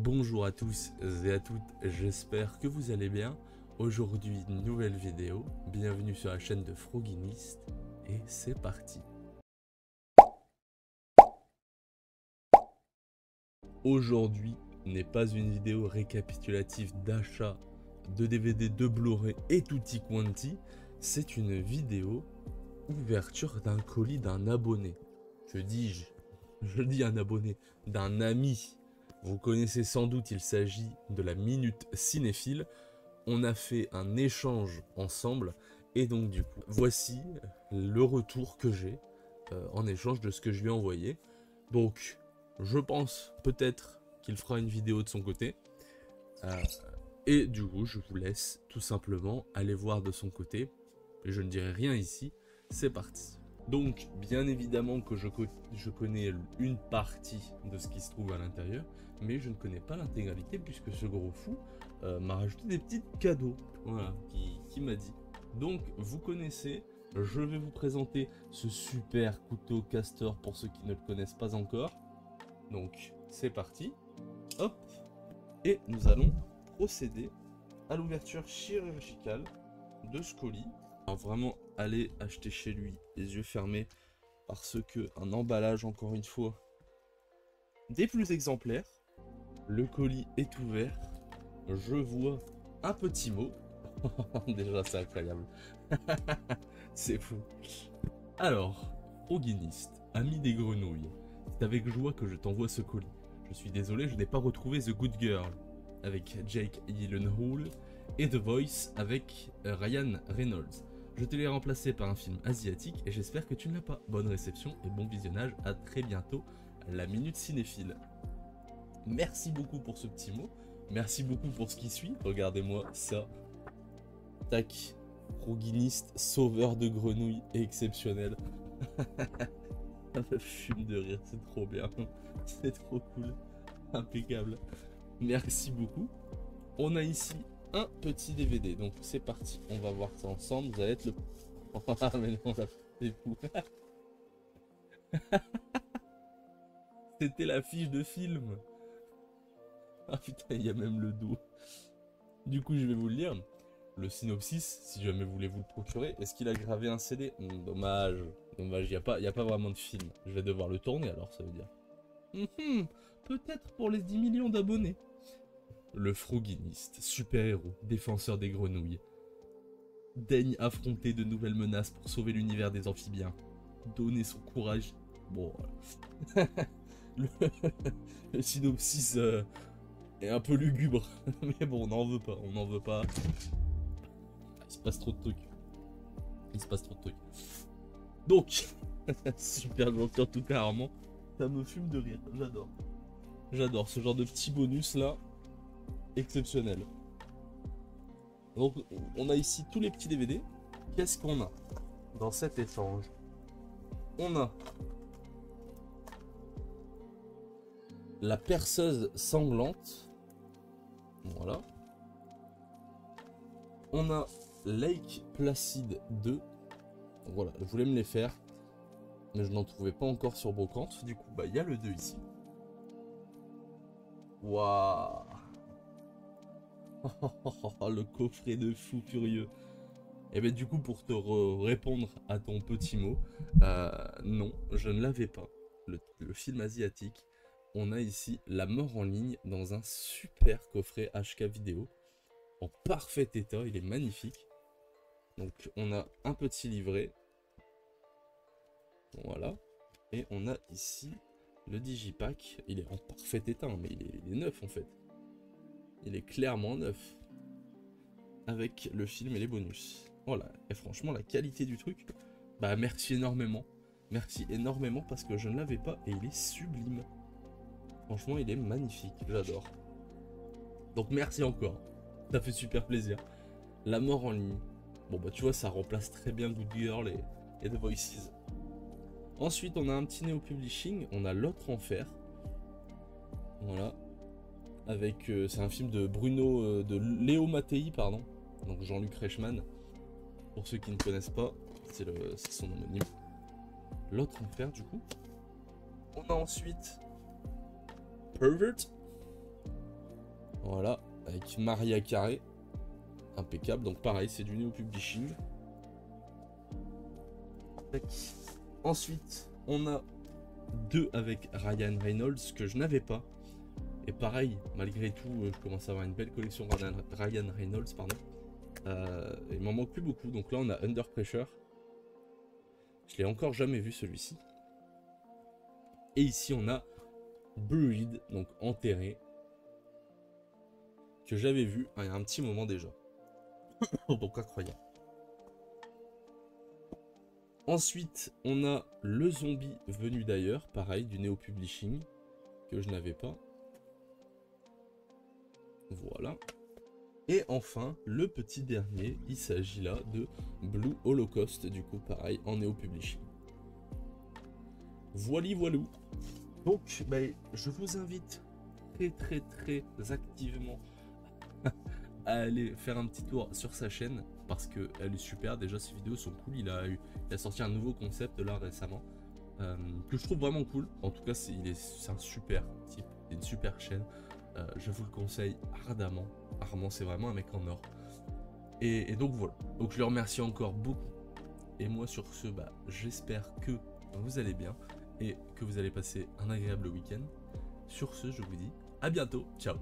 Bonjour à tous et à toutes, j'espère que vous allez bien. Aujourd'hui, nouvelle vidéo, bienvenue sur la chaîne de Frogginist et c'est parti. Aujourd'hui n'est pas une vidéo récapitulative d'achat de DVD, de Blu-ray et tutti quanti, c'est une vidéo ouverture d'un colis d'un abonné. Je dis un abonné, d'un ami. Vous connaissez sans doute, il s'agit de la Minute Cinéphile. On a fait un échange ensemble et donc du coup, voici le retour que j'ai en échange de ce que je lui ai envoyé. Donc, je pense peut-être qu'il fera une vidéo de son côté. Et du coup, je vous laisse tout simplement aller voir de son côté. Et je ne dirai rien ici, c'est parti. Donc, bien évidemment que je connais une partie de ce qui se trouve à l'intérieur, mais je ne connais pas l'intégralité puisque ce gros fou m'a rajouté des petits cadeaux, voilà, qui m'a dit. Donc, vous connaissez, je vais vous présenter ce super couteau castor pour ceux qui ne le connaissent pas encore. Donc, c'est parti. Hop. Et nous allons procéder à l'ouverture chirurgicale de ce colis. Alors vraiment, aller acheter chez lui les yeux fermés parce que un emballage, encore une fois, des plus exemplaires. Le colis est ouvert. Je vois un petit mot. Déjà, c'est incroyable. C'est fou. Alors, Frogginist, ami des grenouilles, c'est avec joie que je t'envoie ce colis. Je suis désolé, je n'ai pas retrouvé The Good Girl avec Jake Gyllenhaal et The Voice avec Ryan Reynolds. Je te l'ai remplacé par un film asiatique et j'espère que tu ne l'as pas. Bonne réception et bon visionnage, à très bientôt, la Minute Cinéphile. Merci beaucoup pour ce petit mot, merci beaucoup pour ce qui suit, regardez-moi ça. Tac, Frogginist, sauveur de grenouilles exceptionnel. Ça me fume de rire, c'est trop bien, c'est trop cool, impeccable. Merci beaucoup. On a ici un petit DVD, donc c'est parti, on va voir ça ensemble, vous allez être le... Ah mais non, c'est fou. C'était l'affiche de film. Ah putain, il y a même le dos. Du coup, je vais vous le lire. Le synopsis, si jamais vous voulez vous le procurer. Est-ce qu'il a gravé un CD? Dommage, dommage, il n'y a pas vraiment de film. Je vais devoir le tourner alors, ça veut dire. Peut-être pour les 10 millions d'abonnés. Le Frogginist, super-héros, défenseur des grenouilles, daigne affronter de nouvelles menaces pour sauver l'univers des amphibiens. Donner son courage. Bon, le synopsis est un peu lugubre, mais bon, on n'en veut pas, on n'en veut pas. Il se passe trop de trucs. Il se passe trop de trucs. Donc, super gentil en tout cas, Armand. Ça me fume de rire, j'adore. J'adore ce genre de petit bonus là. Exceptionnel. Donc, on a ici tous les petits DVD. Qu'est-ce qu'on a dans cet échange? On a la perceuse sanglante. Voilà. On a Lake Placid 2. Voilà, je voulais me les faire, mais je n'en trouvais pas encore sur Brocante. Du coup, bah il y a le 2 ici. Waouh. Le coffret de fou furieux. Et bien du coup, pour te répondre à ton petit mot, non, je ne l'avais pas. Le film asiatique. On a ici La Mort en ligne dans un super coffret HK vidéo. En parfait état, il est magnifique. Donc on a un petit livret. Voilà. Et on a ici le digipack. Il est en parfait état, mais il est neuf en fait. Il est clairement neuf. Avec le film et les bonus. Voilà. Et franchement, la qualité du truc, bah merci énormément. Merci énormément parce que je ne l'avais pas et il est sublime. Franchement, il est magnifique. J'adore. Donc merci encore. Ça fait super plaisir. La Mort en ligne. Bon bah tu vois, ça remplace très bien Good Girl et The Voices. Ensuite, on a un petit Néo Publishing. On a L'Autre Enfer. Voilà. Avec, c'est un film de Bruno, de Léo Mattei, pardon. Donc Jean-Luc Reichmann. Pour ceux qui ne connaissent pas, c'est son homonyme. L'Autre Enfer, du coup. On a ensuite Pervert. Voilà, avec Maria Carré. Impeccable, donc pareil, c'est du Neo Publishing. Tac. Ensuite, on a 2 avec Ryan Reynolds que je n'avais pas. Et pareil, malgré tout, je commence à avoir une belle collection Ryan Reynolds, pardon. Il m'en manque plus beaucoup, donc là on a Under Pressure. Je l'ai encore jamais vu celui-ci. Et ici on a Buried, donc enterré, que j'avais vu il y a un petit moment déjà. Donc incroyable. Ensuite, on a le zombie venu d'ailleurs, pareil, du Neo Publishing, que je n'avais pas. Voilà. Et enfin, le petit dernier, il s'agit là de Blue Holocaust, du coup, pareil, en Neo Publishing. Voili voilou. Donc, je vous invite très activement à aller faire un petit tour sur sa chaîne parce qu'elle est super. Déjà, ses vidéos sont cool. Il a sorti un nouveau concept là récemment que je trouve vraiment cool. En tout cas, c'est un super type, c'est une super chaîne. Je vous le conseille ardemment. Armand, c'est vraiment un mec en or. Et donc voilà. Donc je le remercie encore beaucoup. Et moi sur ce, j'espère que vous allez bien et que vous allez passer un agréable week-end. Sur ce, je vous dis à bientôt. Ciao.